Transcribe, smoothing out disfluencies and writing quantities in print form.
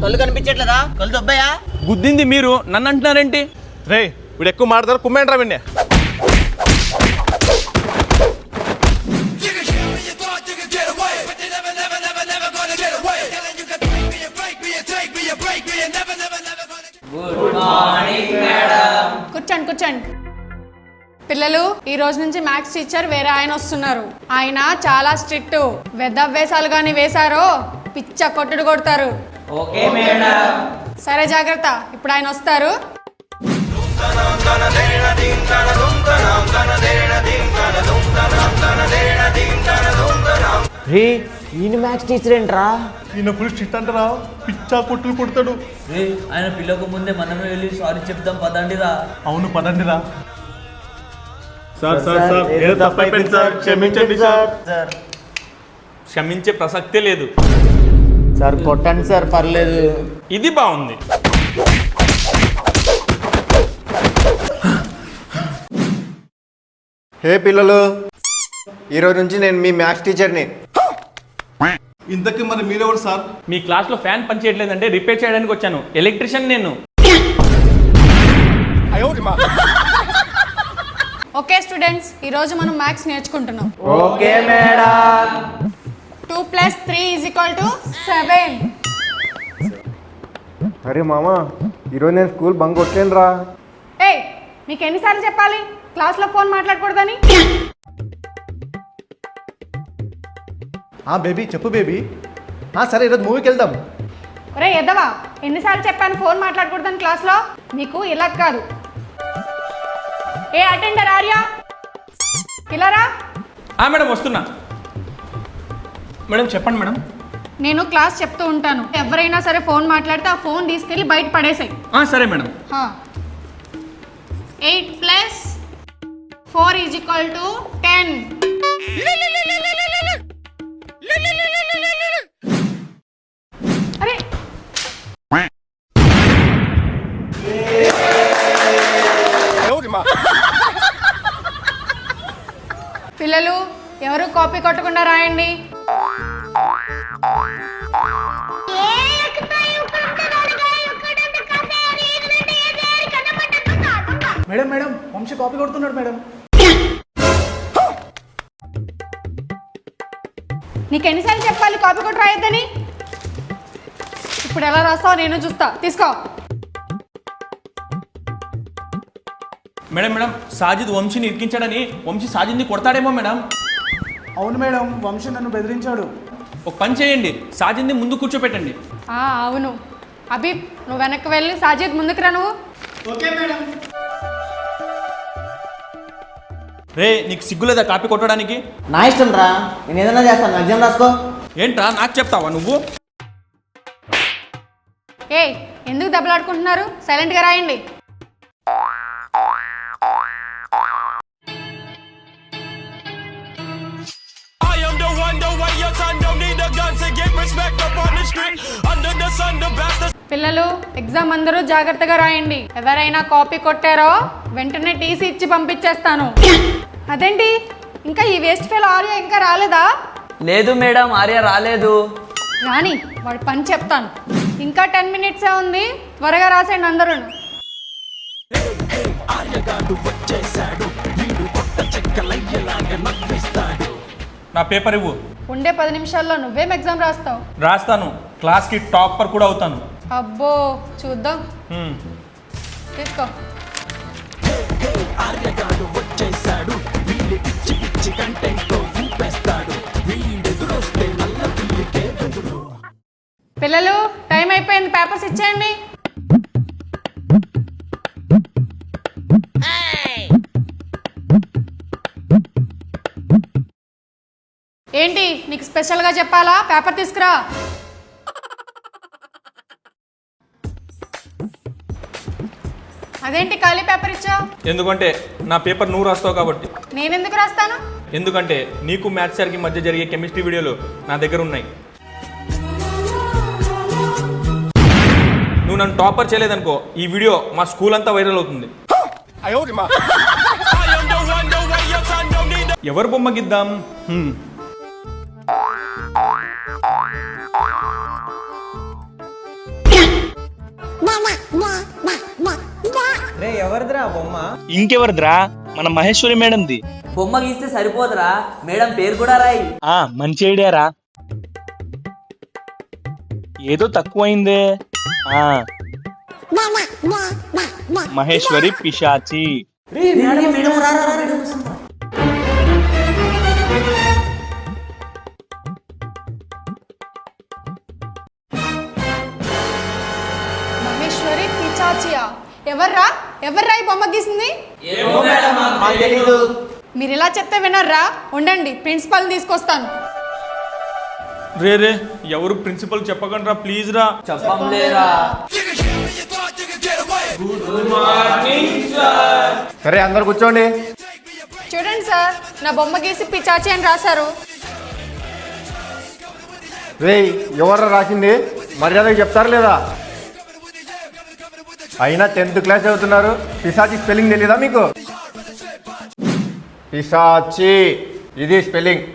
కళ్ళు కనిపించట్లేదా? కళ్ళు దొబ్బాయా? గుద్దింది మీరు, నన్ను అంటున్నారేంటి? రే వీడు ఎక్కువ మాట్లాడతారు, కుమ్మేంట్రా విన్నే. కూర్చోండి కూర్చోండి. పిల్లలు, ఈ రోజు నుంచి మ్యాథ్స్ టీచర్ వేరే ఆయన వస్తున్నారు. ఆయన చాలా స్ట్రిక్ట్. వెదవ్వేసాలు కానీ వేశారో పిచ్చ కొట్టుడు కొడతారు. Okay madam. సరే జాగ్రత్త, ఇప్పుడు ఆయన వస్తారు. రే ఈయన మ్యాథ్స్ టీచర్ ఏంట్రా? ఈయన ఫుల్ స్ట్రిక్ట్ అంటారా, పిచ్చా కొట్టులు కొడతాడు. ఆయన పిల్లకు ముందే మనమే వెళ్ళి సారీ చెప్తాం పదండిరా. అవును పదండిరా. సార్ సార్ సార్ ఏదో తప్పైపోయింది సార్, క్షమించండి సార్. క్షమించే ప్రసక్తే లేదు. సార్ కొట్టండి సార్, పర్లేదు. ఇది బాగుంది. హే పిల్లలు, ఈరోజు నుంచి నేను మీ మ్యాథ్స్ టీచర్ని. ఇంతకీ మరి మీరెవరు సార్? మీ క్లాస్లో ఫ్యాన్ పనిచేయట్లేదంటే రిపేర్ చేయడానికి వచ్చాను. ఎలక్ట్రీషియన్ నేను. ఓకే స్టూడెంట్స్, ఈ రోజు మనం మ్యాథ్స్ నేర్చుకుంటున్నాం. Okay madam. 2 + 3 = 7. అరే మామ, ఈరోజు నేను స్కూల్ బంక్ కొట్టాను రా. ఏయ్, మీకు ఎన్నిసార్లు చెప్పాలి క్లాస్లో ఫోన్ మాట్లాడకూడదని? బేబీ చెప్పు బేబీ. సరే ఈరోజు మూవీకి వెళ్దాం. ఒరే ఎద్దవా, ఎన్నిసార్లు చెప్పాను ఫోన్ మాట్లాడకూడదని క్లాస్లో? నీకు ఇలా కాదు. ఏ అటెండర్ ఆర్యా, ఇలా రా. మేడం వస్తున్నా. మేడం చెప్పండి మేడం. నేను క్లాస్ చెప్తూ ఉంటాను. ఎవరైనా సరే ఫోన్ మాట్లాడితే ఆ ఫోన్ తీసుకెళ్ళి బయట పడేసాయి. సరే మేడం. 8 + 4 = 10. అరే పిల్లలు, ఎవరు కాపీ కొట్టకుండా రాయండి. మేడం మేడం, వంశీ కాపీ కొడుతున్నాడు మేడం. నీకు ఎన్నిసార్లు చెప్పాలి కాపీ కొట్టి రాయొద్దని? ఇప్పుడు ఎలా రాస్తావు నేను చూస్తా. తీసుకో. మేడం మేడం, సాజిద్ వంశీని ఇరికించాడని వంశీ సాజిద్ని కొడతాడేమో మేడం. అవును మేడం, వంశీ నన్ను బెదిరించాడు. ఒక పని చేయండి, సాజిద్ని ముందు కూర్చోపెట్టండి. అవును. అబీబ్, నువ్వు వెనక్కి వెళ్ళి సాజిద్ ముందుకు రా. నువ్వు ఓకే మేడం. రే, నీకు సిగ్గులేదా కాపీ కొట్టడానికి? నా ఇష్టం రా, నేను ఏదైనా చేస్తాను. ఎగ్జామ్ రాసుకో. ఏంట్రా నాకు చెప్తావా నువ్వు? ఏయ్, ఎందుకు దెబ్బలాడుకుంటున్నారు? సైలెంట్గా రాయండి. పిల్లలు, ఎగ్జామ్ అందరూ జాగ్రత్తగా రాయండి. ఎవరైనా కాపీ కొట్టారో వెంటనే టీసీ ఇచ్చి పంపించేస్తాను. అదేంటి, ఇంకా ఈ వేస్ట్ ఫెలో ఆర్య ఇంకా రాలేదా? లేదు మేడం, ఆర్య రాలేదు. రాని, వాడి పని చెప్తాను. ఇంకా 10 మినిట్సే ఉంది, త్వరగా రాసేయండి అందరూ. నా పేపర్ ఇవ్వు. ఉండే 10 నిమిషాల్లో నువ్వేం ఎగ్జామ్ రాస్తావు? రాస్తాను, క్లాస్కి టాపర్ కూడా అవుతాను. అబ్బో, చూద్దాం. తీసుకో. పిల్లలు, టైం అయిపోయింది, పేపర్స్ ఇచ్చేయండి. ఏంటి, నీకు స్పెషల్గా చెప్పాలా? పేపర్ తీసుకురా. అదేంటి ఖాళీ పేపర్ ఇచ్చావు? ఎందుకంటే నా పేపర్ నువ్వు రాస్తావు కాబట్టి. నేనెందుకు రాస్తాను? ఎందుకంటే నీకు మ్యాథ్స్ సార్కి మధ్య జరిగే కెమిస్ట్రీ వీడియోలు నా దగ్గర ఉన్నాయి. నువ్వు నన్ను టాపర్ చేయలేదనుకో, ఈ వీడియో మా స్కూల్ అంతా వైరల్ అవుతుంది. ఎవరు బొమ్మ గిద్దాం? ఇంకెవరిదిరా? మన మహేశ్వరి మేడంది. బొమ్మ గీస్తే సరిపోదురా, మేడం పేరు కూడా రాయి. మంచి ఐడియారా. ఏదో తక్కువైందే. మహేశ్వరి పిశాచి. మహేశ్వరి పిచాచియా? ఎవర్రా ఈ బొమ్మ గీసింది? మీరు ఇలా చెప్తే వినర్రా? ఉండండి, ప్రిన్సిపల్ తీసుకొస్తాను. రే ఎవరు ప్రిన్సిపల్ చెప్పకండి రా, ప్లీజ్ రా. చెప్పంలేరా. సరే అందరు కూర్చోండి. చూడండి సార్, నా బొమ్మ గీసి పిచాచి అని రాశారు. రేయ్ ఎవరు రాసింది? మర్యాదగా చెప్తారు లేదా? అయినా 10th క్లాస్ చదువుతున్నారు, పిశాచి స్పెల్లింగ్ తెలీదా మీకు? పిశాచి ఇది స్పెల్లింగ్.